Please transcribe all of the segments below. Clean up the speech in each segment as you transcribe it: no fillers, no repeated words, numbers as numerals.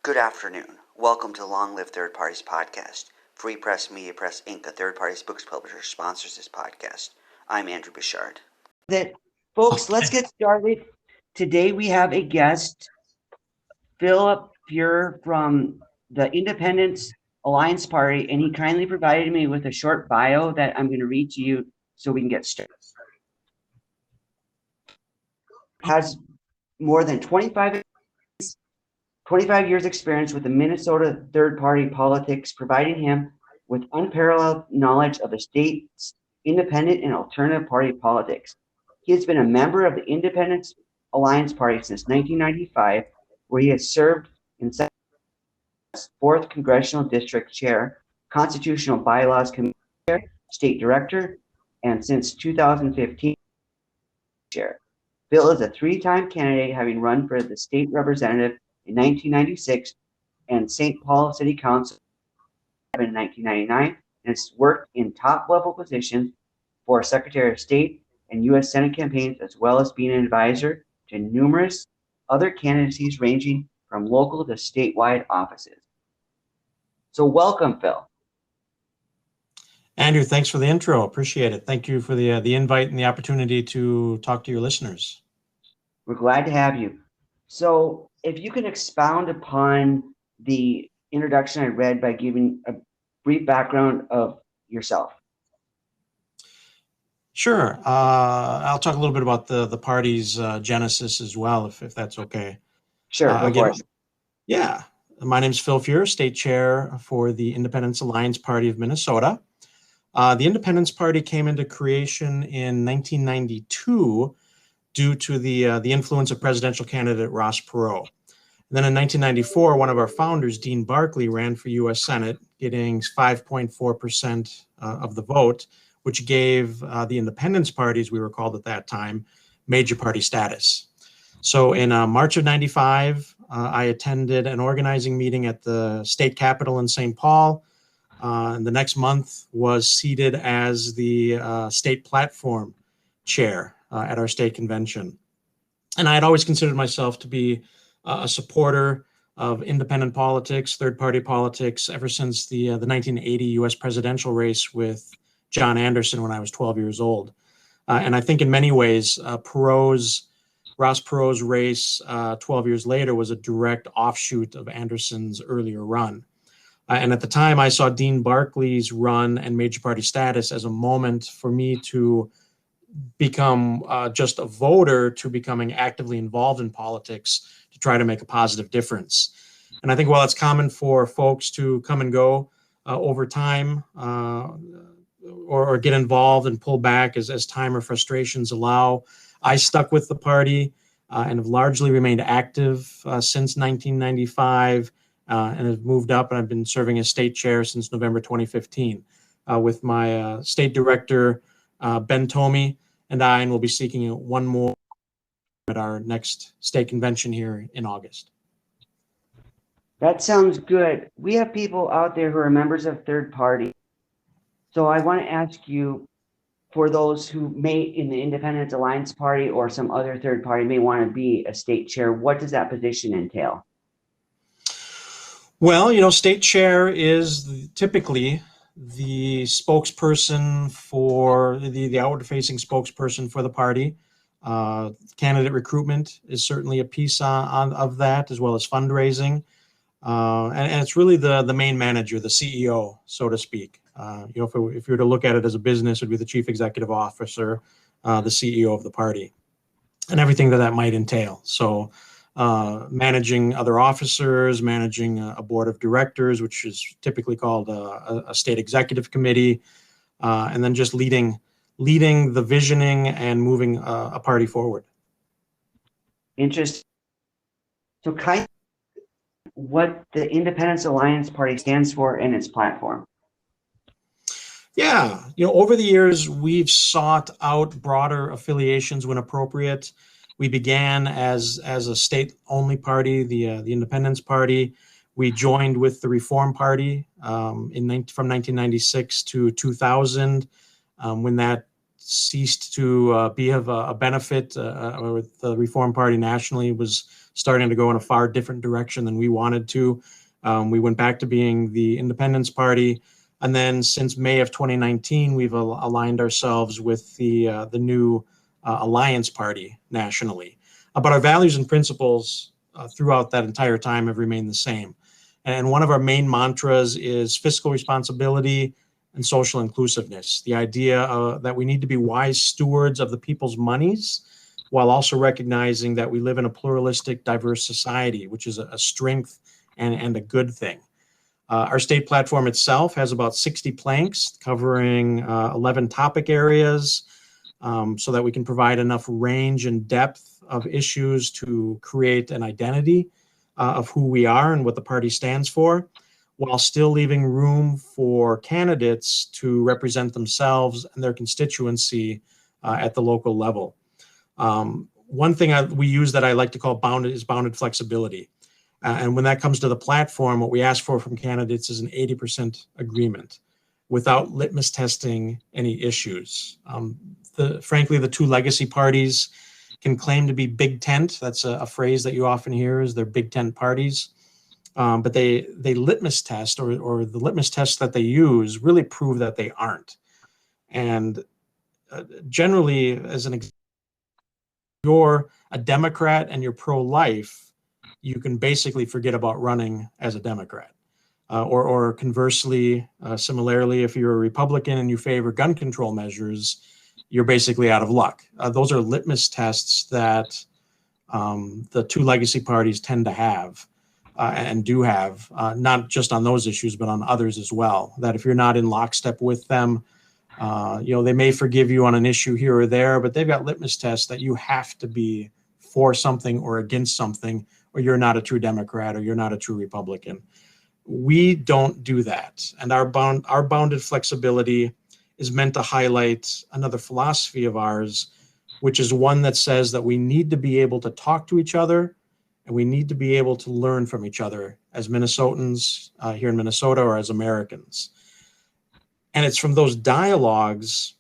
Good afternoon. Welcome to Long Live Third Parties Podcast. Free Press Media Press Inc., a third parties books publisher, sponsors this podcast. I'm Andrew Bichard. Folks, let's get started. Today we have a guest, Philip Fuehrer from the Independence Alliance Party, and he kindly provided me with a short bio that I'm going to read to you so we can get started. Has more than 25 years experience with the Minnesota third-party politics, providing him with unparalleled knowledge of the state's independent and alternative party politics. He has been a member of the Independence Alliance Party since 1995, where he has served in 4th Congressional District Chair, Constitutional Bylaws Committee Chair, State Director, and since 2015, Chair. Bill is a 3-time candidate, having run for the state representative in 1996 and St. Paul City Council in 1999, and has worked in top-level positions for Secretary of State and U.S. Senate campaigns, as well as being an advisor to numerous other candidacies ranging from local to statewide offices. So welcome, Phil. Andrew, thanks for the intro. Appreciate it. Thank you for the invite and the opportunity to talk to your listeners. We're glad to have you. So if you can expound upon the introduction I read by giving a brief background of yourself. Sure. I'll talk a little bit about the party's genesis as well, if that's okay. Sure, go for it. Yeah. My name is Phil Fuehrer, State Chair for the Independence Alliance Party of Minnesota. The Independence Party came into creation in 1992 due to the influence of presidential candidate Ross Perot. And then in 1994, one of our founders, Dean Barkley, ran for U.S. Senate, getting 5.4% of the vote, which gave the Independence Party, as we were called at that time, major party status. So in March of 95, I attended an organizing meeting at the state capitol in St. Paul. And the next month was seated as the state platform chair at our state convention. And I had always considered myself to be a supporter of independent politics, third-party politics, ever since the 1980 U.S. presidential race with John Anderson when I was 12 years old. And I think in many ways, Ross Perot's race 12 years later was a direct offshoot of Anderson's earlier run. And at the time, I saw Dean Barkley's run and major party status as a moment for me to become just a voter to becoming actively involved in politics to try to make a positive difference. And I think while it's common for folks to come and go over time or get involved and pull back as time or frustrations allow, I stuck with the party and have largely remained active since 1995 and have moved up, and I've been serving as state chair since November 2015 with my state director, Ben Tomey, and we'll be seeking one more at our next state convention here in August. That sounds good. We have people out there who are members of third party. So I want to ask you, for those who may in the Independence Alliance Party or some other third party may want to be a state chair, what does that position entail? Well, state chair is typically the spokesperson for the outward-facing spokesperson for the party. Candidate recruitment is certainly a piece of that, as well as fundraising. And it's really the main manager, the CEO, so to speak. If you were to look at it as a business, it would be the chief executive officer, the CEO of the party, and everything that might entail. So managing other officers, managing a board of directors, which is typically called a state executive committee, and then just leading the visioning and moving a party forward. Interesting. So kind of what the Independence Alliance Party stands for and its platform. Yeah, over the years, we've sought out broader affiliations when appropriate. We began as a state-only party, the Independence Party. We joined with the Reform Party from 1996 to 2000, when that ceased to be of a benefit, or the Reform Party nationally was starting to go in a far different direction than we wanted to. We went back to being the Independence Party. And then since May of 2019, we've aligned ourselves with the new Alliance Party nationally. But our values and principles throughout that entire time have remained the same. And one of our main mantras is fiscal responsibility and social inclusiveness. The idea that we need to be wise stewards of the people's monies, while also recognizing that we live in a pluralistic, diverse society, which is a strength and a good thing. Our state platform itself has about 60 planks covering 11 topic areas, so that we can provide enough range and depth of issues to create an identity of who we are and what the party stands for, while still leaving room for candidates to represent themselves and their constituency at the local level. One thing we use that I like to call bounded flexibility. And when that comes to the platform, what we ask for from candidates is an 80% agreement without litmus testing any issues. Frankly, the two legacy parties can claim to be big tent. That's a phrase that you often hear, is they're big tent parties. But they litmus test, or the litmus tests that they use really prove that they aren't. And generally, as an example, you're a Democrat and you're pro-life, you can basically forget about running as a Democrat. Or conversely, similarly, if you're a Republican and you favor gun control measures, you're basically out of luck. Those are litmus tests that the two legacy parties tend to have and do have, not just on those issues, but on others as well. That if you're not in lockstep with them, they may forgive you on an issue here or there, but they've got litmus tests that you have to be for something or against something, or you're not a true Democrat, or you're not a true Republican. We don't do that. And our bounded flexibility is meant to highlight another philosophy of ours, which is one that says that we need to be able to talk to each other, and we need to be able to learn from each other as Minnesotans here in Minnesota, or as Americans. And it's from those dialogues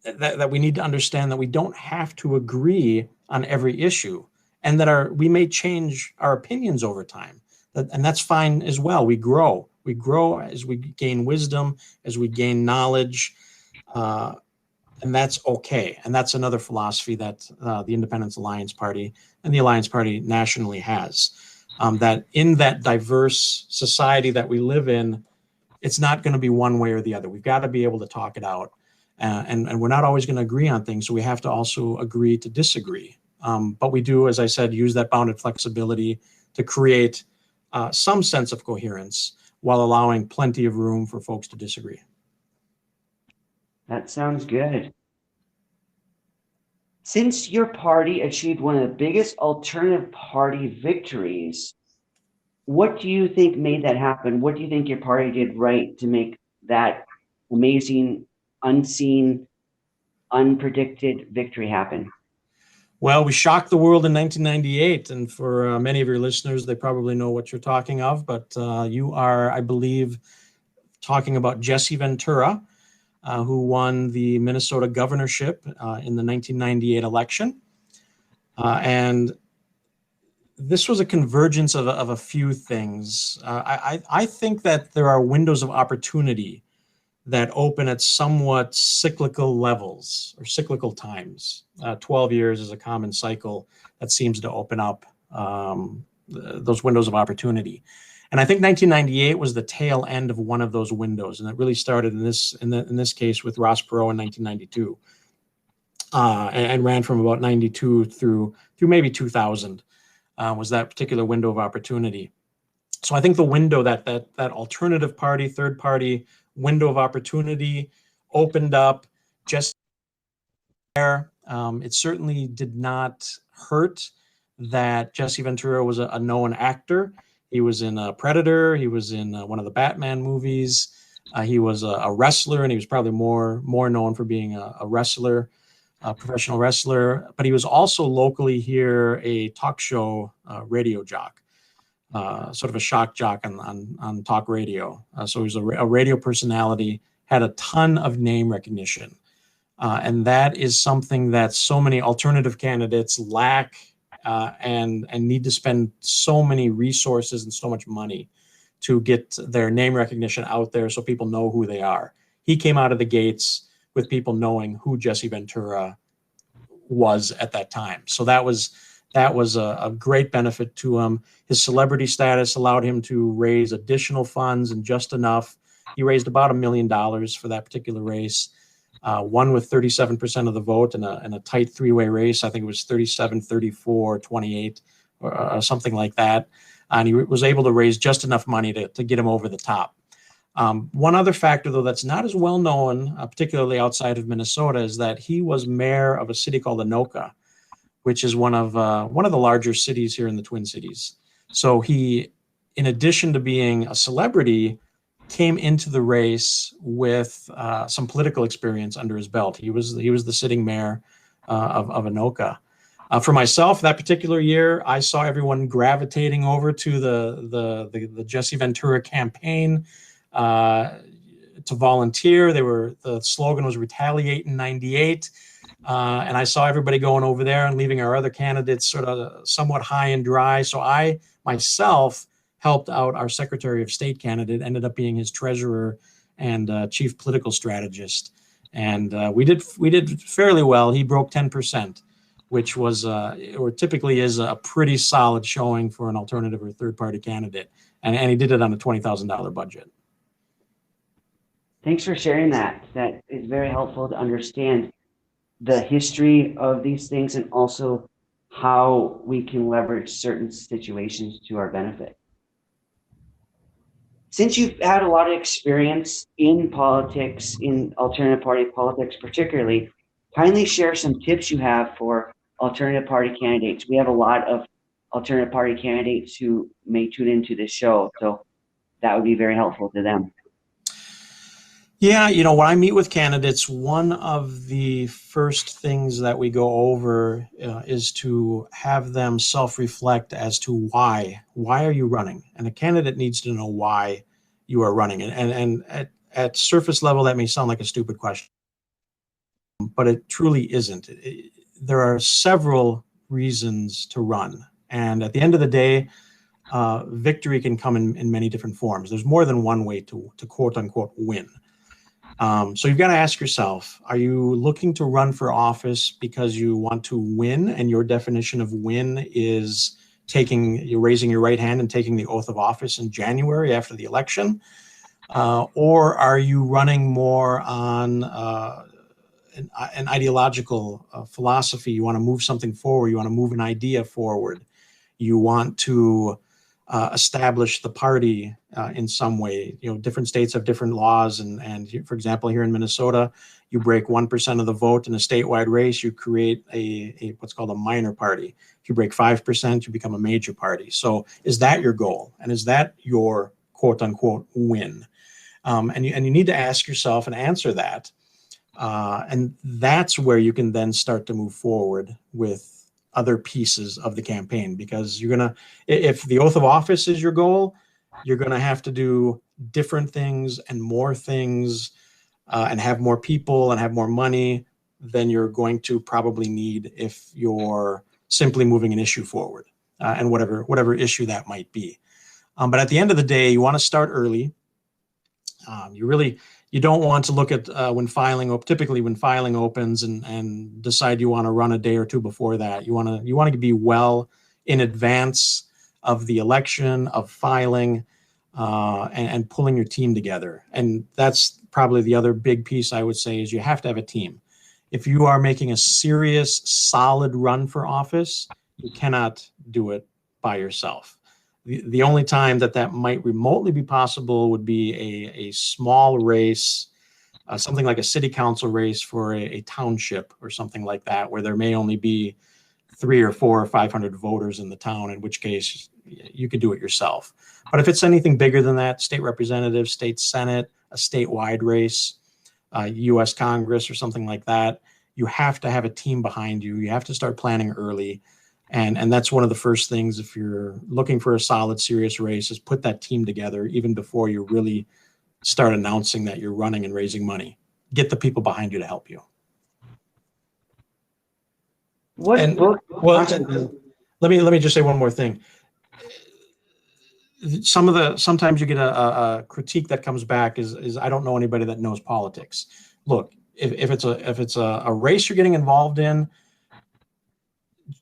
that we need to understand that we don't have to agree on every issue, and that we may change our opinions over time. And that's fine as well. We grow as we gain wisdom, as we gain knowledge, and that's okay. And that's another philosophy that the Independence Alliance Party and the Alliance Party nationally has, that in that diverse society that we live in, it's not going to be one way or the other. We've got to be able to talk it out. And we're not always going to agree on things, so we have to also agree to disagree. But we do, as I said, use that bounded flexibility to create some sense of coherence while allowing plenty of room for folks to disagree. That sounds good. Since your party achieved one of the biggest alternative party victories, what do you think made that happen? What do you think your party did right to make that amazing, unseen, unpredicted victory happen? Well, we shocked the world in 1998, and for many of your listeners, they probably know what you're talking of, but you are, I believe, talking about Jesse Ventura, who won the Minnesota governorship in the 1998 election. And this was a convergence of a few things. I think that there are windows of opportunity that open at somewhat cyclical levels or cyclical times. 12 years is a common cycle that seems to open up those windows of opportunity. And I think 1998 was the tail end of one of those windows, and it really started in this case with Ross Perot in 1992, and ran from about 92 through maybe 2000 was that particular window of opportunity. So I think the window that alternative party, third party window of opportunity opened up just there. It certainly did not hurt that Jesse Ventura was a known actor. He was in Predator. He was in one of the Batman movies. He was a wrestler, and he was probably more known for being a wrestler, a professional wrestler. But he was also locally here a talk show radio jock. Sort of a shock jock on talk radio. So he was a radio personality, had a ton of name recognition. And that is something that so many alternative candidates lack, and need to spend so many resources and so much money to get their name recognition out there so people know who they are. He came out of the gates with people knowing who Jesse Ventura was at that time. So that was a great benefit to him. His celebrity status allowed him to raise additional funds, and just enough. He raised about $1 million for that particular race. Won with 37% of the vote in a tight three-way race. I think it was 37, 34, 28, or something like that. And he was able to raise just enough money to get him over the top. One other factor, though, that's not as well known, particularly outside of Minnesota, is that he was mayor of a city called Anoka, which is one of the larger cities here in the Twin Cities. So he, in addition to being a celebrity, came into the race with some political experience under his belt. He was the sitting mayor of Anoka. For myself, that particular year, I saw everyone gravitating over to the Jesse Ventura campaign to volunteer. The slogan was "Retaliate in '98," and I saw everybody going over there and leaving our other candidates sort of somewhat high and dry. So I myself helped out our Secretary of State candidate, ended up being his treasurer and chief political strategist, and we did fairly well. He broke 10%, which was or typically is a pretty solid showing for an alternative or third-party candidate, and he did it on a $20,000 budget. Thanks for sharing that. That is very helpful to understand the history of these things and also how we can leverage certain situations to our benefit. Since you've had a lot of experience in politics, in alternative party politics particularly, kindly share some tips you have for alternative party candidates. We have a lot of alternative party candidates who may tune into this show, so that would be very helpful to them. Yeah, when I meet with candidates, one of the first things that we go over is to have them self-reflect as to why. Why are you running? And a candidate needs to know why you are running. And at surface level, that may sound like a stupid question, but it truly isn't. There are several reasons to run. And at the end of the day, victory can come in many different forms. There's more than one way to quote unquote win. So you've got to ask yourself, are you looking to run for office because you want to win, and your definition of win is you're raising your right hand and taking the oath of office in January after the election? Or are you running more on an ideological philosophy? You want to move something forward. You want to move an idea forward. You want to establish the party in some way. Different states have different laws, and for example, here in Minnesota, you break 1% of the vote in a statewide race, you create a what's called a minor party. If you break 5%, you become a major party. So is that your goal? And is that your quote unquote win? And you need to ask yourself and answer that. And that's where you can then start to move forward with other pieces of the campaign, because if the oath of office is your goal, you're going to have to do different things and more things and have more people and have more money than you're going to probably need if you're simply moving an issue forward, and whatever issue that might be. But at the end of the day, you want to start early. You don't want to look at typically when filing opens and decide you want to run a day or two before that. You want to be well in advance of the election, of filing, and pulling your team together. And that's probably the other big piece I would say is you have to have a team. If you are making a serious, solid run for office, you cannot do it by yourself. The only time that might remotely be possible would be a small race, something like a city council race for a township or something like that, where there may only be 300 or 400 or 500 voters in the town, in which case you could do it yourself. But if it's anything bigger than that, state representative, state senate, a statewide race, U.S. Congress or something like that, you have to have a team behind you. You have to start planning early. And that's one of the first things, if you're looking for a solid, serious race, is put that team together even before you really start announcing that you're running and raising money. Get the people behind you to help you. What And book? well, I'm sorry. let me just say one more thing. Sometimes you get a critique that comes back is I don't know anybody that knows politics. Look, if it's a race you're getting involved in,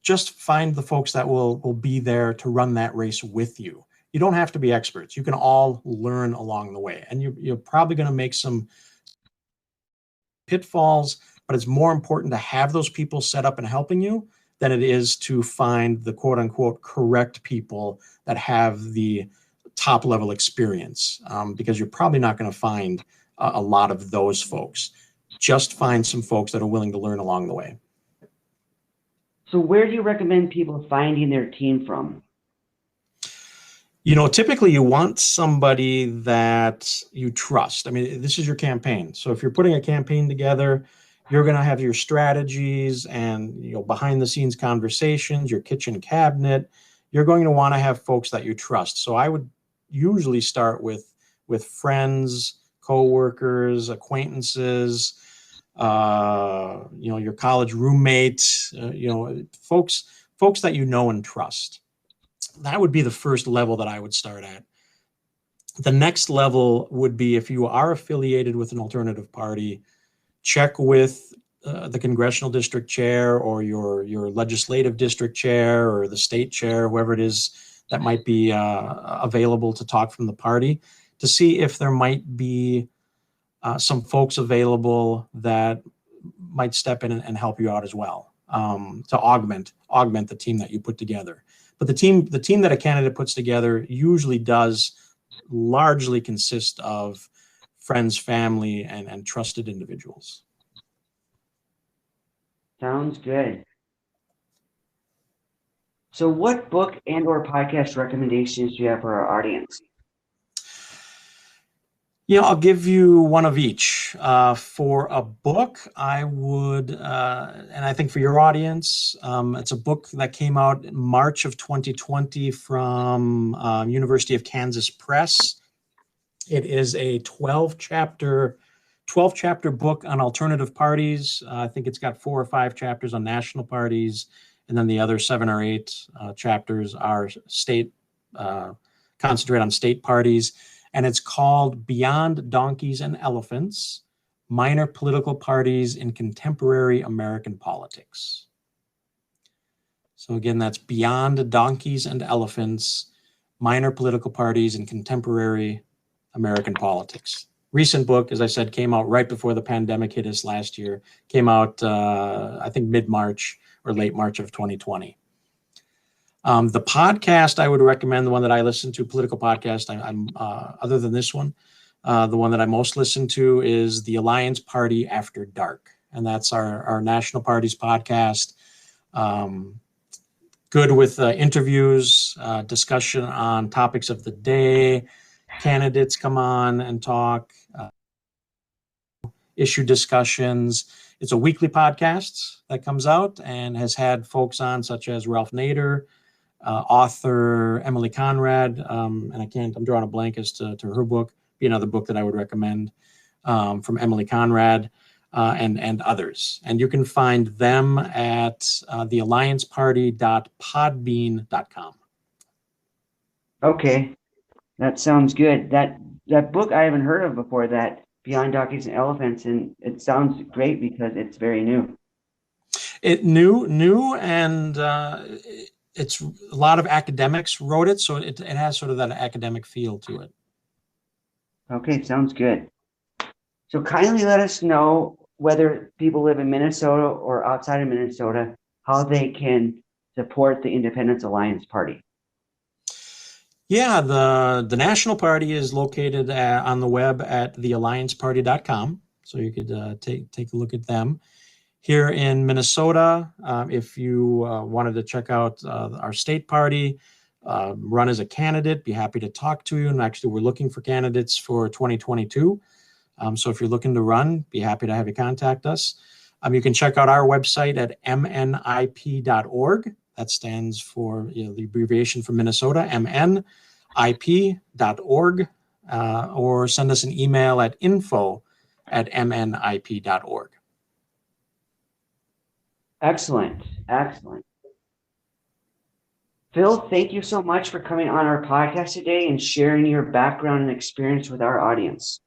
just find the folks that will be there to run that race with you. You don't have to be experts. You can all learn along the way, and you're probably going to make some pitfalls, but it's more important to have those people set up and helping you than it is to find the quote unquote correct people that have the top level experience, because you're probably not going to find a lot of those folks. Just find some folks that are willing to learn along the way. So where do you recommend people finding their team from? Typically you want somebody that you trust. I mean, this is your campaign. So if you're putting a campaign together, you're going to have your strategies and, behind the scenes conversations, your kitchen cabinet. You're going to want to have folks that you trust. So I would usually start with friends, coworkers, acquaintances, your college roommates, folks that you know and trust. That would be the first level that I would start at. The next level would be if you are affiliated with an alternative party, check with the congressional district chair or your legislative district chair or the state chair, whoever it is that might be available to talk from the party, to see if there might be some folks available that might step in and help you out as well, to augment the team that you put together. But the team that a candidate puts together usually does largely consist of friends, family, and trusted individuals. Sounds good. So what book and or podcast recommendations do you have for our audience? I'll give you one of each. For a book, I would, and I think for your audience, it's a book that came out in March of 2020 from University of Kansas Press. It is a 12-chapter book on alternative parties. I think it's got 4 or 5 chapters on national parties, and then the other 7 or 8 chapters are concentrate on state parties. And it's called Beyond Donkeys and Elephants, Minor Political Parties in Contemporary American Politics. So again, that's Beyond Donkeys and Elephants, Minor Political Parties in Contemporary American Politics. Recent book, as I said, came out right before the pandemic hit us last year. Came out, I think, mid-March or late March of 2020. The podcast I would recommend, the one that I listen to, political podcast, I'm other than this one, the one that I most listen to is the Alliance Party After Dark. And that's our national parties podcast. Good with interviews, discussion on topics of the day. Candidates come on and talk, issue discussions. It's a weekly podcast that comes out and has had folks on such as Ralph Nader, author Emily Conrad, and I'm drawing a blank as to her book, be another book that I would recommend, from Emily Conrad, and others. And you can find them at theallianceparty.podbean.com. Okay, that sounds good. That book I haven't heard of before, that Beyond Donkeys and Elephants, and it sounds great because it's very new. It new, and it's a lot of academics wrote it, so it has sort of that academic feel to it. Okay, sounds good. So kindly let us know whether people live in Minnesota or outside of Minnesota, how they can support the Independence Alliance Party. Yeah, the National Party is located on the web at theallianceparty.com, so you could take a look at them. Here in Minnesota, if you wanted to check out our state party, run as a candidate, be happy to talk to you. And actually, we're looking for candidates for 2022. So if you're looking to run, be happy to have you contact us. You can check out our website at mnip.org. That stands for the abbreviation for Minnesota, mnip.org, or send us an email at info@mnip.org. Excellent. Excellent. Phil, thank you so much for coming on our podcast today and sharing your background and experience with our audience.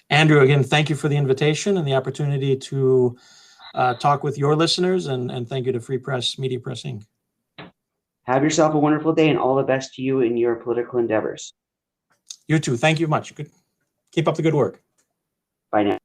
Andrew, again, thank you for the invitation and the opportunity to talk with your listeners, and thank you to Free Press Media Press Inc. Have yourself a wonderful day and all the best to you in your political endeavors. You too. Thank you much. Good. Keep up the good work. Bye now.